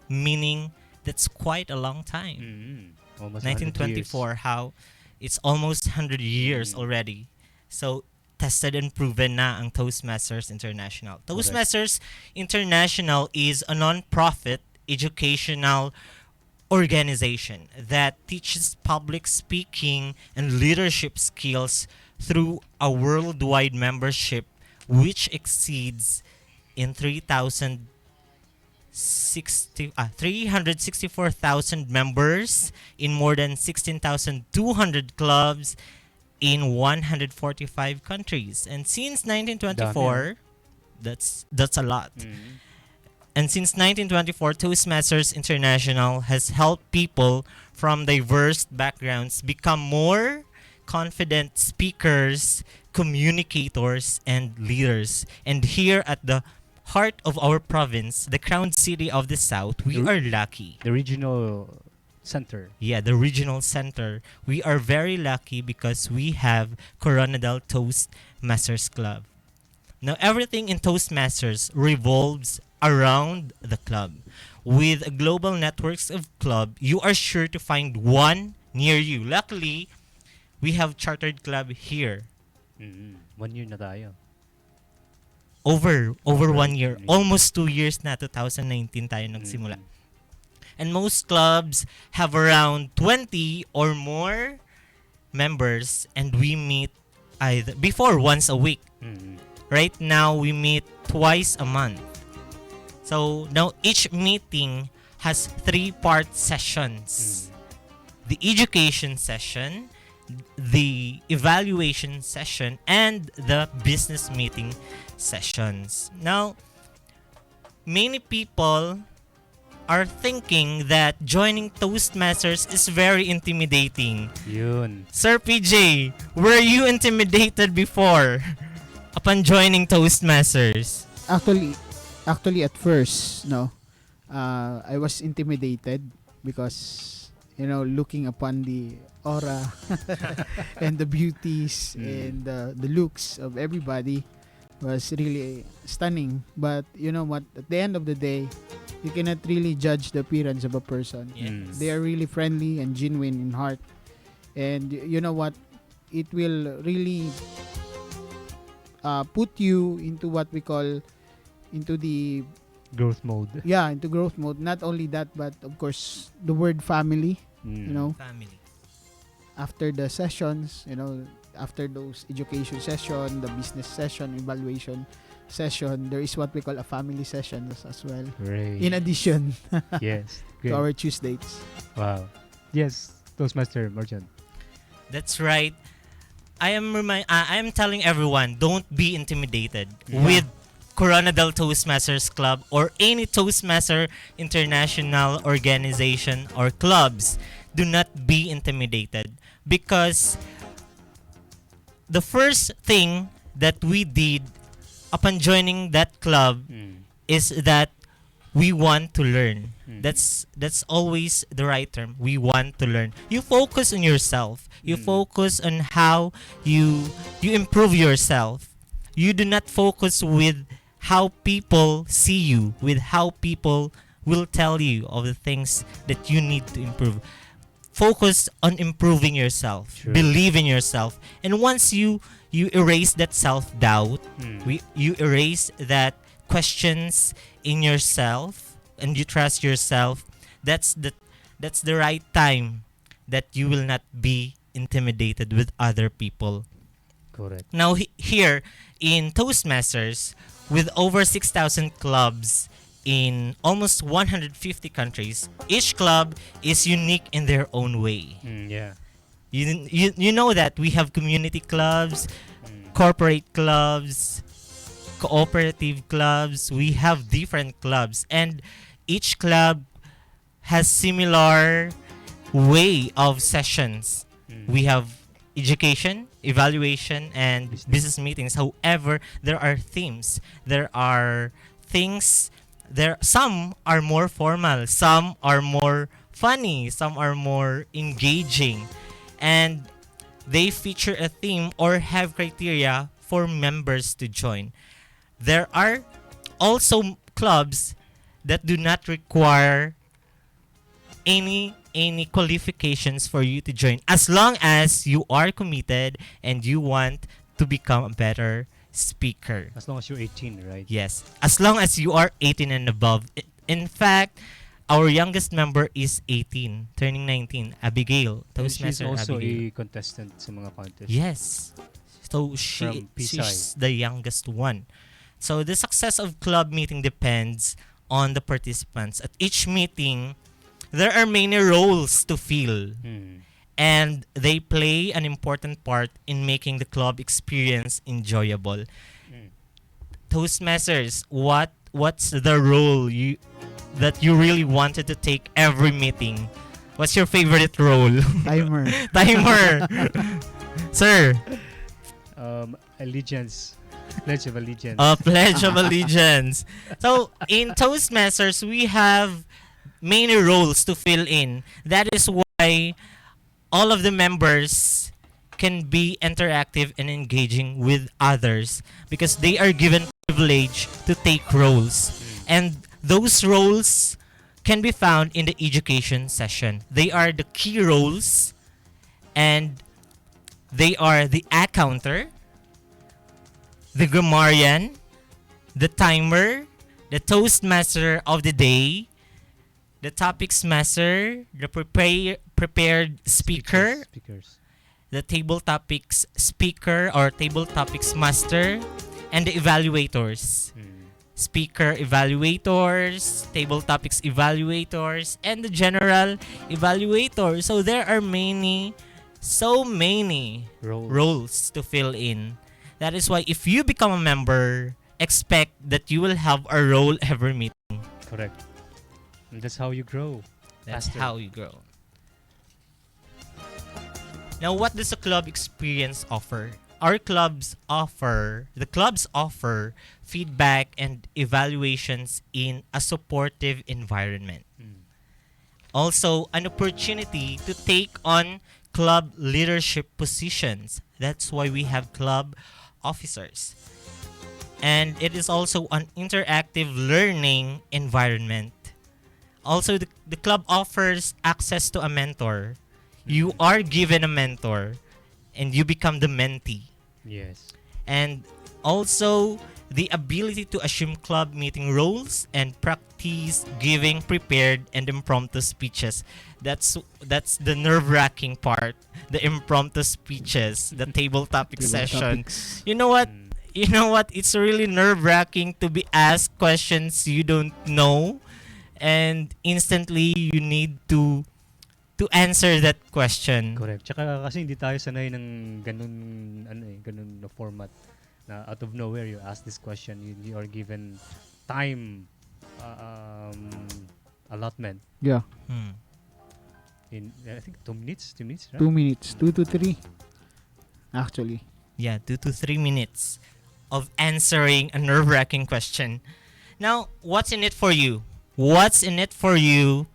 meaning that's quite a long time. Almost 1924, how it's almost 100 years already. So, tested and proven na ang Toastmasters International. Toastmasters International is a non-profit educational organization that teaches public speaking and leadership skills through a worldwide membership which exceeds in 364,000 members in more than 16,200 clubs in 145 countries. And since 1924, that's a lot. And since 1924, Toastmasters International has helped people from diverse backgrounds become more confident speakers, communicators, and leaders. And here at the heart of our province, the crown city of the South, we are lucky. The regional center. Yeah, the regional center. We are very lucky because we have Koronadal Toastmasters Club. Now, everything in Toastmasters revolves around the club. With global networks of club, you are sure to find one near you. Luckily, we have chartered club here. 1 year na tayo. Over 1 year. Yeah. Almost 2 years na, 2019 tayo nagsimula. And most clubs have around 20 or more members, and we meet either before once a week. Right now, we meet twice a month. So now each meeting has 3-part sessions. The education session, the evaluation session, and the business meeting sessions. Now, many people are thinking that joining Toastmasters is very intimidating. Yun. Sir PJ, were you intimidated before upon joining Toastmasters? Actually, at first, I was intimidated because, looking upon the aura and the beauties and the looks of everybody was really stunning. But you know what? At the end of the day, you cannot really judge the appearance of a person. Yes. They are really friendly and genuine in heart. And you know what? It will really put you into what we call into the Growth mode. into growth mode. Not only that, but of course the word family, Family. after the sessions, after those education session, the business session, evaluation session, there is what we call a family session as well, Great. in addition Yes. to Great. our Tuesdays. Wow. Yes, Toastmaster Merchant. That's right. I am telling everyone, don't be intimidated with Koronadal Toastmasters Club or any Toastmaster international organization or clubs. Do not be intimidated because the first thing that we did upon joining that club is that we want to learn. That's always the right term. We want to learn. You focus on yourself. You focus on how you improve yourself. You do not focus with how people see you, with how people will tell you of the things that you need to improve. Focus on improving yourself. Sure. Believe in yourself. And once you erase that self-doubt, you erase that questions in yourself, and you trust yourself, that's the right time that you will not be intimidated with other people. Correct. Now here in Toastmasters, with over 6,000 clubs in almost 150 countries, each club is unique in their own way. Yeah. You know that we have community clubs, corporate clubs, cooperative clubs. We have different clubs, and each club has similar way of sessions. We have education, evaluation, and business meetings. However, there are themes. There are things. Some are more formal. Some are more funny. Some are more engaging, and they feature a theme or have criteria for members to join. There are also clubs that do not require any qualifications for you to join, as long as you are committed and you want to become a better speaker. As long as you're 18, right? Yes, as long as you are 18 and above. In fact, our youngest member is 18, turning 19. Abigail, And she's Toastmaster also Abigail. a contestant sa mga contests. Yes. So From she's the youngest one. So the success of club meeting depends on the participants. At each meeting, there are many roles to fill, and they play an important part in making the club experience enjoyable. Toastmasters, what's the role that you really wanted to take every meeting? What's your favorite role? Timer. Timer. Sir, Allegiance. Pledge of Allegiance. Pledge of Allegiance. So, in Toastmasters, we have many roles to fill in. That is why all of the members can be interactive and engaging with others because they are given privilege to take roles. And those roles can be found in the education session. They are the key roles, and they are the accounter, the grammarian, the timer, the Toastmaster of the day, the topics master, the prepared speaker, Speakers. the table topics speaker or table topics master, and the evaluators. Speaker evaluators, table topics evaluators, and the general evaluator. So there are so many roles to fill in. That is why if you become a member, expect that you will have a role every meeting. Correct. And that's how you grow. That's faster. how you grow. Now, what does a club experience offer? The clubs offer feedback and evaluations in a supportive environment. Also, an opportunity to take on club leadership positions. That's why we have club officers. And it is also an interactive learning environment. Also, the club offers access to a mentor. You are given a mentor and you become the mentee. Yes. And also the ability to assume club meeting roles and practice giving prepared and impromptu speeches. That's the nerve-wracking part, the impromptu speeches, the table topic session. Topics. You know what? It's really nerve-wracking to be asked questions you don't know, and instantly you need to answer that question. Correct. Tsaka kasi hindi tayo sanay ng ganun na format na out of nowhere you ask this question, you are given time allotment Yeah. in I think 2 minutes, right? 2 minutes. 2 to 3. Actually. Yeah, 2 to 3 minutes of answering a nerve-wracking question. Now, what's in it for you? What's in it for you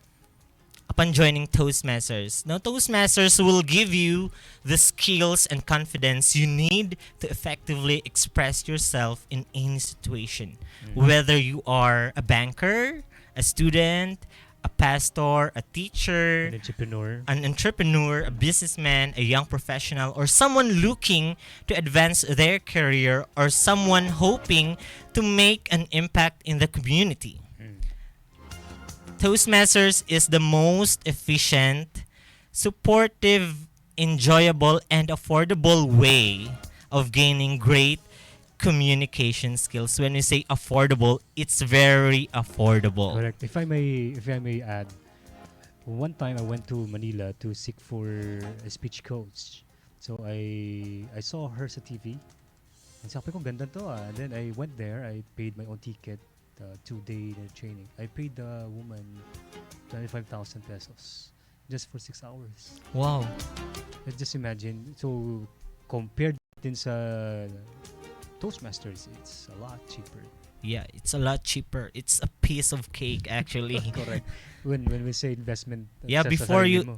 upon joining Toastmasters? Now, Toastmasters will give you the skills and confidence you need to effectively express yourself in any situation. Whether you are a banker, a student, a pastor, a teacher, an entrepreneur, a businessman, a young professional, or someone looking to advance their career, or someone hoping to make an impact in the community. Toastmasters is the most efficient, supportive, enjoyable, and affordable way of gaining great communication skills. When we say affordable, it's very affordable. Correct. If I may add, one time I went to Manila to seek for a speech coach. So I saw her sa TV. And sabi ko, ganda to ah. And then I went there. I paid my own ticket. 2-day training. I paid the woman 25,000 pesos just for 6 hours. Wow. Let's just imagine. So compared din sa Toastmasters, it's a lot cheaper. Yeah, it's a lot cheaper. It's a piece of cake, actually. Correct. When we say investment, Yeah, sa before sarili you mo.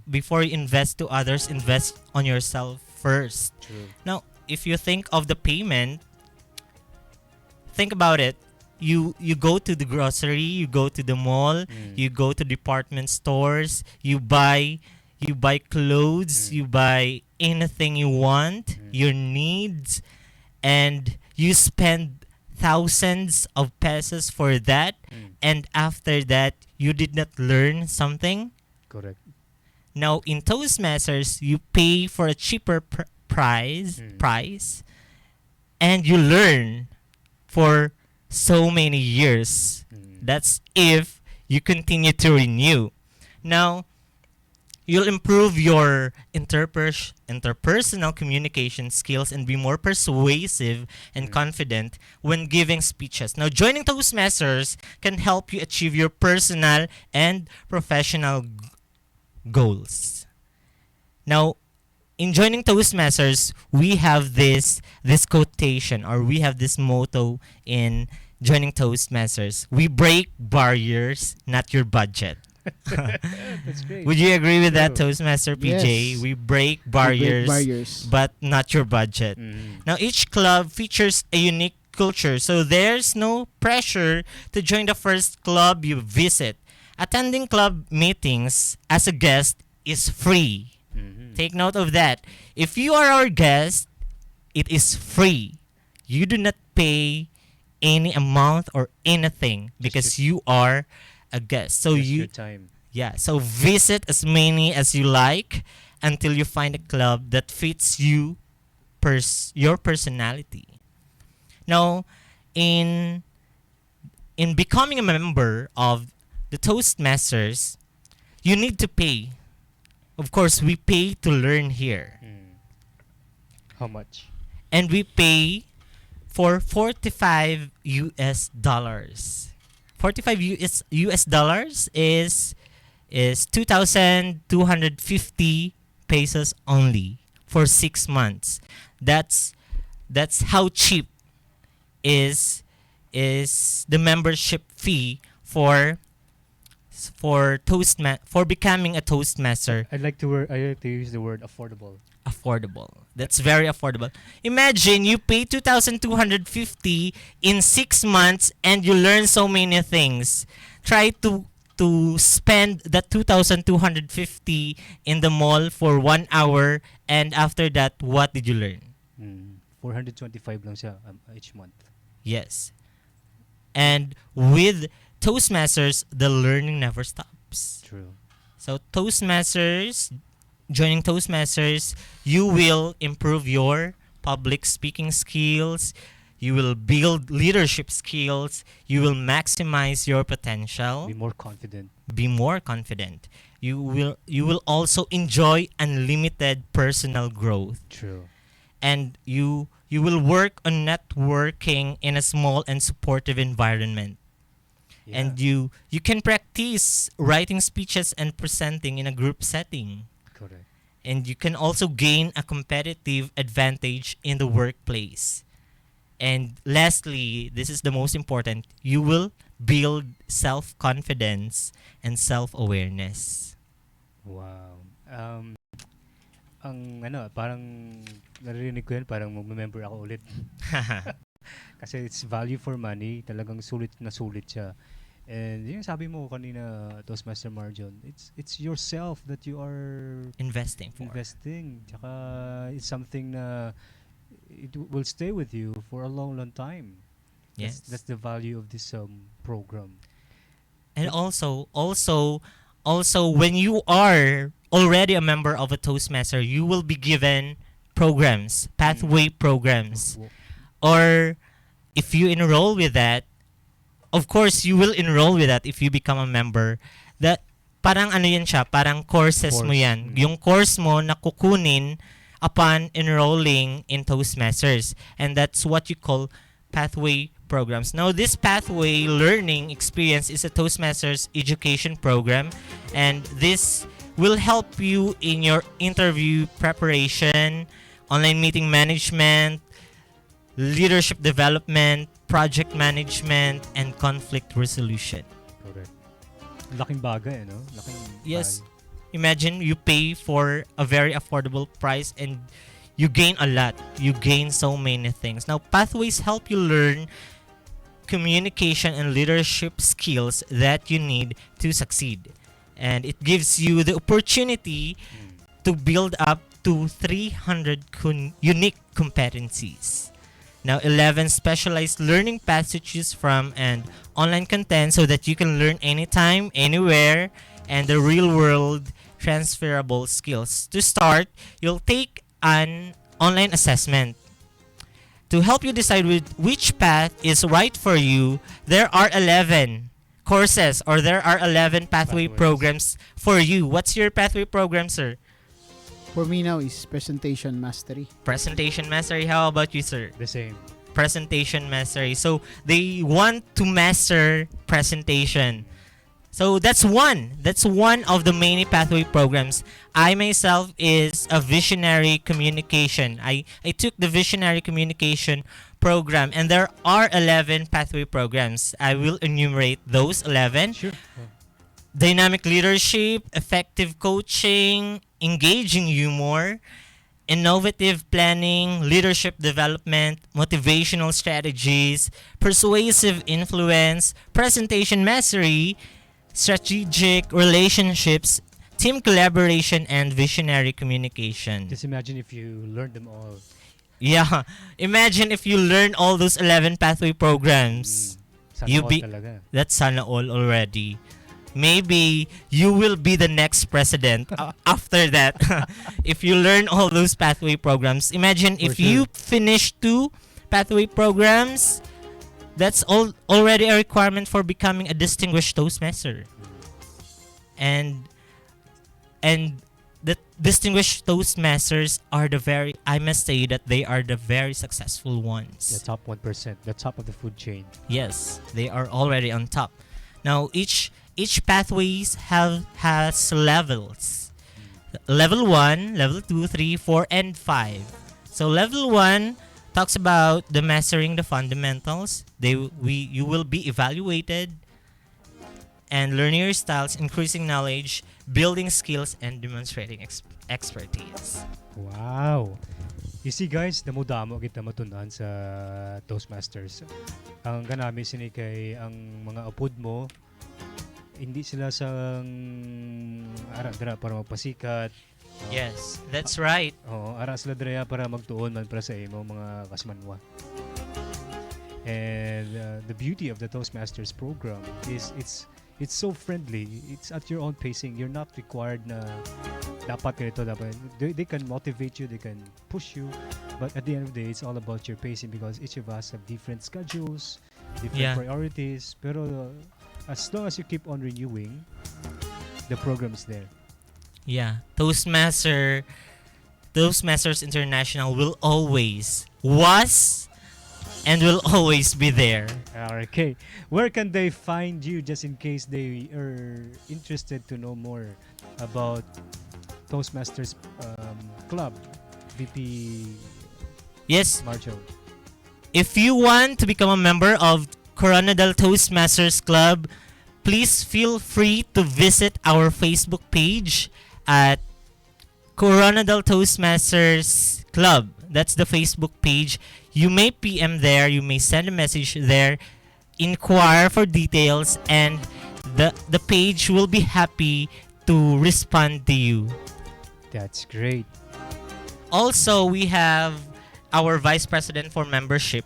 invest to others, invest on yourself first. True. Now, if you think of the payment, think about it. You go to the grocery, you go to the mall, you go to department stores, you buy clothes, you buy anything you want, your needs, and you spend thousands of pesos for that, and after that, you did not learn something. Correct. Now, in Toastmasters, you pay for a cheaper price, and you learn for so many years. That's if you continue to renew. Now, you'll improve your interpersonal communication skills and be more persuasive and confident when giving speeches. Now, joining Toastmasters can help you achieve your personal and professional goals. Now, in joining Toastmasters, we have this quotation, or we have this motto in joining Toastmasters. We break barriers, not your budget. That's great. Would you agree with that, True. Toastmaster PJ? Yes. We break barriers, barriers. but not your budget. Now, each club features a unique culture, so there's no pressure to join the first club you visit. Attending club meetings as a guest is free. Take note of that. If you are our guest, it is free. You do not pay any amount or anything because you are a guest. So Just you your time. so visit as many as you like until you find a club that fits you your personality. Now, in becoming a member of the Toastmasters, you need to pay. Of course, we pay to learn here. How much? And we pay for 45 US dollars. 45 US dollars is 2,250 pesos only for 6 months. That's how cheap is the membership fee for becoming a Toastmaster. I like to use the word affordable. Affordable. That's very affordable. Imagine you pay 2,250 in 6 months and you learn so many things. Try to spend that 2,250 in the mall for 1 hour, and after that, what did you learn? 425 lang siya each month. Yes. And with Toastmasters, the learning never stops. True. So joining Toastmasters, you will improve your public speaking skills, you will build leadership skills, you will maximize your potential, Be more confident. You will also enjoy unlimited personal growth, True. and you will work on networking in a small and supportive environment. Yeah. And you can practice writing speeches and presenting in a group setting. Correct. And you can also gain a competitive advantage in the workplace. And lastly, this is the most important, you will build self-confidence and self-awareness. Wow. Parang narinig ko yan, parang mag-member ako ulit. Kasi it's value for money, talagang sulit na sulit siya. And yung sabi mo kanina, Toastmaster Marjon, it's yourself that you are Investing. Tsaka it's something na it will stay with you for a long, long time. Yes. That's the value of this program. And also when you are already a member of a Toastmaster, you will be given programs, pathway programs. Or if you enroll with that, of course, you will enroll with that if you become a member. That parang ano yan siya, parang courses mo yan. Yung course mo na kukunin upon enrolling in Toastmasters. And that's what you call pathway programs. Now, this pathway learning experience is a Toastmasters education program, and this will help you in your interview preparation, online meeting management, leadership development, project management, and conflict resolution. Correct. Laking bagay, no? Yes. Imagine you pay for a very affordable price and you gain a lot. You gain so many things. Now, pathways help you learn communication and leadership skills that you need to succeed. And it gives you the opportunity to build up to 300 unique competencies. Now 11 specialized learning paths to choose from and online content so that you can learn anytime, anywhere, and the real world transferable skills. To start, you'll take an online assessment. To help you decide which path is right for you, there are 11 courses or there are 11 pathway Pathways. programs for you. What's your pathway program, sir? For me now is presentation mastery. Presentation mastery. How about you, sir? The same. Presentation mastery. So they want to master presentation. So that's one. That's one of the many pathway programs. I myself is a visionary communication. I took the visionary communication program and there are 11 pathway programs. I will enumerate those 11. Sure. Dynamic leadership, effective coaching, engaging humor, innovative planning, leadership development, motivational strategies, persuasive influence, presentation mastery, strategic relationships, team collaboration, and visionary communication. Just imagine if you learned them all. Yeah, imagine if you learn all those 11 pathway programs. Sana You all be- talaga. That's sana all already. Maybe you will be the next president after that. If you learn all those pathway programs. Imagine For if you sure. finish 2 pathway programs, that's already a requirement for becoming a distinguished Toastmaster. And the distinguished Toastmasters are I must say that they are the very successful The ones. top 1%, the top of the food chain. Yes, they are already on top. Now each pathways has levels. Level 1, level 2, 3, 4, and 5. So level 1 talks about the mastering the fundamentals. You will be evaluated and learning your styles, increasing knowledge, building skills, and demonstrating expertise. Wow. You see guys, damo-damo kita matunan sa Toastmasters. Ang ganami sini kay ang mga upod mo, hindi sila sang ara dira para magpasikat. Yes, that's right. Oo, ara sila dira para magtuon man para sa imo mga kasmanwa. And the beauty of the Toastmasters program is it's so friendly. It's at your own pacing. You're not required na dapat ganito, dapat. They can motivate you, they can push you, but at the end of the day, it's all about your pacing because each of us have different schedules, different Yeah. priorities. Pero as long as you keep on renewing, the program is there. Yeah, Toastmasters International will always was and will always be there. Okay, where can they find you just in case they are interested to know more about Toastmasters Club, VP Yes, Marcho? if you want to become a member of Koronadal Toastmasters Club, please feel free to visit our Facebook page at Koronadal Toastmasters Club. That's the Facebook page. You may PM there, you may send a message there, inquire for details, and the page will be happy to respond to you. That's great. Also, we have our Vice President for Membership.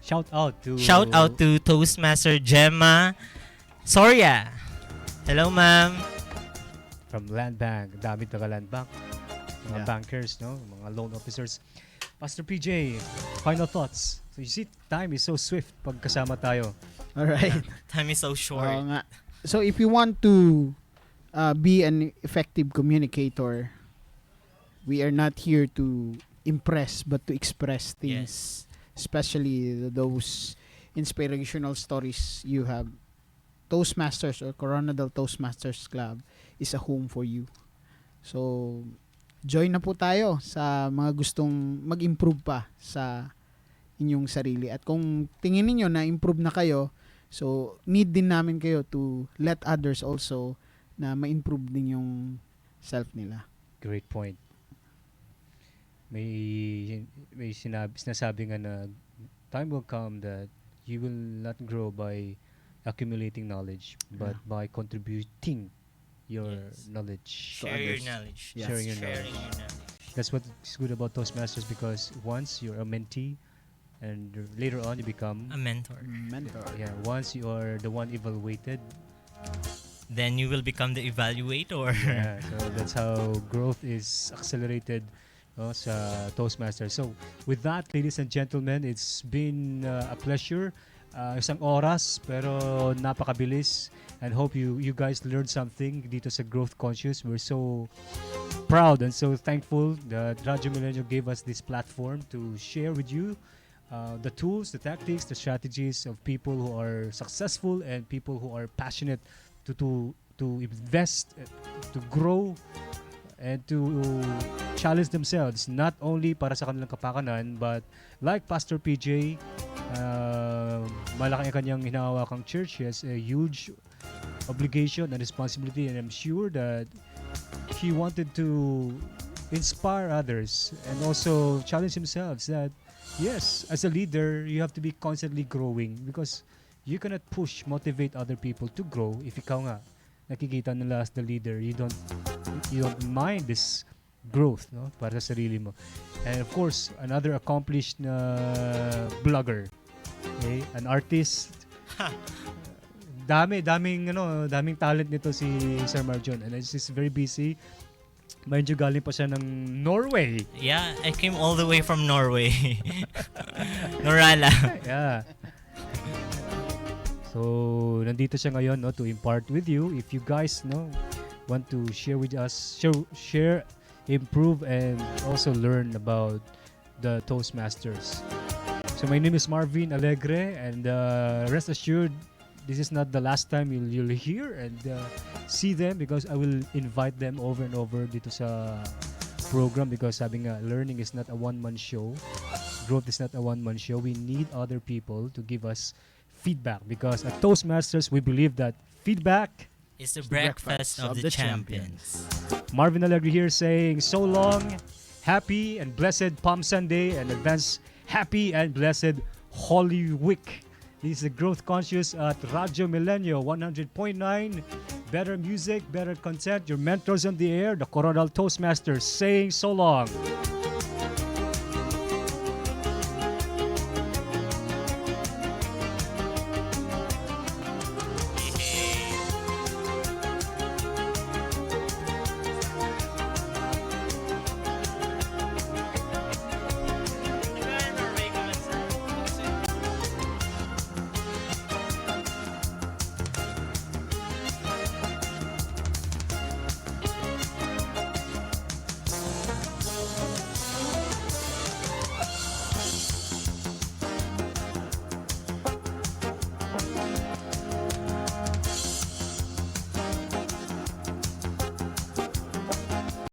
Shout out to Toastmaster Gemma Soria. Hello, ma'am. from Land Bank. Dami taga Land Bank. Mga Yeah. bankers, no? Mga loan officers. Pastor PJ, final thoughts. So you see, time is so swift pag kasama tayo. All right. Time is so short. Oo nga. So if you want to be an effective communicator, we are not here to impress but to express things, especially those inspirational stories you have. Toastmasters or Koronadal Toastmasters Club is a home for you. So join na po tayo sa mga gustong mag-improve pa sa inyong sarili. At kung tingin niyo na improve na kayo, so need din namin kayo to let others also na ma-improve din yung self nila. Great point. May sinasabi nga na time will come that you will not grow by accumulating knowledge but by contributing your Yes. knowledge. Share your knowledge. Yes. Sharing your knowledge. That's what is good about Toastmasters because once you're a mentee, and later on you become A mentor. Mentor. yeah. Once you are the one evaluated, Then you will become the evaluator. yeah. So that's how growth is accelerated sa Toastmasters. So with that, ladies and gentlemen, it's been a pleasure. Isang oras pero napakabilis, and hope you guys learned something dito sa Growth Conscious. We're so proud and so thankful that Radyo Milenyo gave us this platform to share with you the tools, the tactics, the strategies of people who are successful and people who are passionate to invest, to grow, and to challenge themselves, not only para sa kanilang kapakanan, but like Pastor PJ, malaki ang kanyang hinahawakang church. He has a huge obligation and responsibility, and I'm sure that he wanted to inspire others and also challenge himself that yes, as a leader, you have to be constantly growing, because you cannot motivate other people to grow if ikaw nga nakikita nila as the leader, you don't mind this growth, no, para sa sarili mo. And of course, another accomplished blogger, okay, an artist. daming talent nito si Sir Marjon, and he's very busy. Medyo galing pa siya ng Norway. Yeah, I came all the way from Norway. Norala. Yeah. So, nandito siya ngayon, no, to impart with you. If you guys, no, want to share with us, share, improve, and also learn about the Toastmasters. So, my name is Marvin Alegre, and rest assured, this is not the last time you'll hear and see them, because I will invite them over and over dito sa program, because sabi nga, learning is not a one-man show. Growth is not a one-man show. We need other people to give us feedback, because at Toastmasters, we believe that feedback It's the breakfast of the champions. Marvin Alegre here saying so long, happy and blessed Palm Sunday, and advance happy and blessed Holy Week. This is the Growth Conscious at Radyo Milenyo 100.9. Better music, better content. Your mentors on the air, the Koronadal Toastmasters, saying so long.